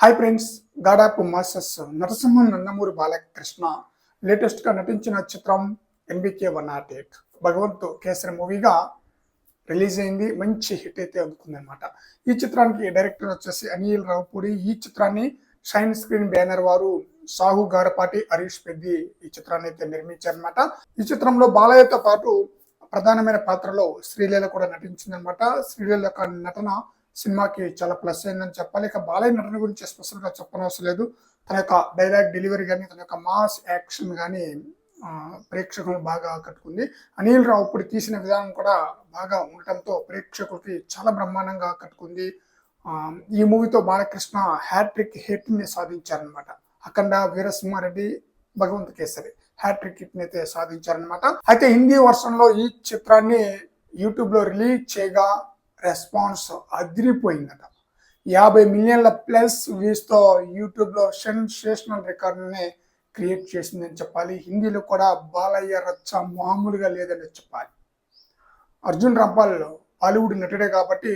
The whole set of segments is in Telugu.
హాయ్ ఫ్రెండ్స్, గాడాపు మాస్టర్స్ నరసింహన్ నందమూరి బాలకృష్ణ లేటెస్ట్ గా నటించిన చిత్రం ఎన్బికే 108 భగవంత్ కేసరి మూవీగా రిలీజ్ అయింది. మంచి హిట్ అయితే అందుకుంది అనమాట. ఈ చిత్రానికి డైరెక్టర్ వచ్చేసి అనిల్ రావుపూడి. ఈ చిత్రాన్ని షైన్ స్క్రీన్ బ్యానర్ వారు సాహు గారపాటి, హరీష్ పెద్ది ఈ చిత్రాన్ని అయితే నిర్మించారనమాట. ఈ చిత్రంలో బాలయ్యతో పాటు ప్రధానమైన పాత్రలో శ్రీలీల కూడా నటించిందనమాట. శ్రీలీల యొక్క నటన సినిమాకి చాలా ప్లస్ అయిందని చెప్పాలి. ఇక బాలయ్య నటన గురించి స్పెషల్ గా చెప్పనవసరం లేదు. తన యొక్క డైలాగ్ డెలివరీ కానీ, తన యొక్క మాస్ యాక్షన్ కానీ ప్రేక్షకులను బాగా ఆకట్టుకుంది. అనిల్ రావుపూడి తీసిన విధానం కూడా బాగా ఉండటంతో ప్రేక్షకులకి చాలా బ్రహ్మాండంగా ఆకట్టుకుంది. ఈ మూవీతో బాలకృష్ణ హ్యాట్రిక్ హిట్ ని సాధించారనమాట. అఖండ, వీరసింహారెడ్డి, భగవంత్ కేసరి హ్యాట్రిక్ హిట్ ని అయితే సాధించారనమాట. అయితే హిందీ వర్షన్ లో ఈ చిత్రాన్ని యూట్యూబ్ లో రిలీజ్ చేయగా రెస్పాన్స్ అదిరిపోయిందట. 50 మిలియన్ల ప్లస్ వ్యూస్ తో యూట్యూబ్ లో సెన్సేషనల్ రికార్డుని క్రియేట్ చేసిందని చెప్పాలి. హిందీలో కూడా బాలయ్య రచ్చ మామూలుగా లేదని చెప్పాలి. అర్జున్ రాంపాల్ బాలీవుడ్ నటుడే కాబట్టి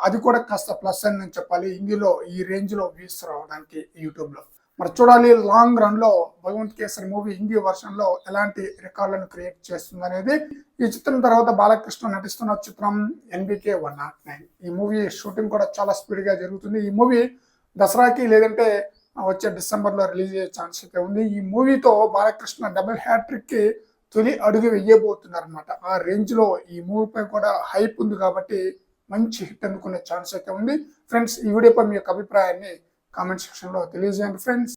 అది కూడా కాస్త ప్లస్ అని చెప్పాలి. హిందీలో ఈ రేంజ్ లో వ్యూస్ రావడానికి యూట్యూబ్ లో మరి చూడాలి. లాంగ్ రన్ లో భగవంత్ కేసరి మూవీ హిందీ వర్షన్ లో ఎలాంటి రికార్డులను క్రియేట్ చేస్తుంది అనేది. ఈ చిత్రం తర్వాత బాలకృష్ణ నటిస్తున్న చిత్రం ఎన్బికే 109. ఈ మూవీ షూటింగ్ కూడా చాలా స్పీడ్ గా జరుగుతుంది. ఈ మూవీ దసరాకి లేదంటే వచ్చే డిసెంబర్ లో రిలీజ్ అయ్యే ఛాన్స్ అయితే ఉంది. ఈ మూవీతో బాలకృష్ణ డబుల్ హ్యాట్రిక్ కి తొలి అడుగు వెయ్యబోతున్నారు అనమాట. ఆ రేంజ్ లో ఈ మూవీపై కూడా హైప్ ఉంది కాబట్టి మంచి హిట్ అందుకునే ఛాన్స్ అయితే ఉంది. ఫ్రెండ్స్, ఈ వీడియోపై మీ యొక్క అభిప్రాయాన్ని కామెంట్ సెక్షన్ లో తెలియజేయండి ఫ్రెండ్స్.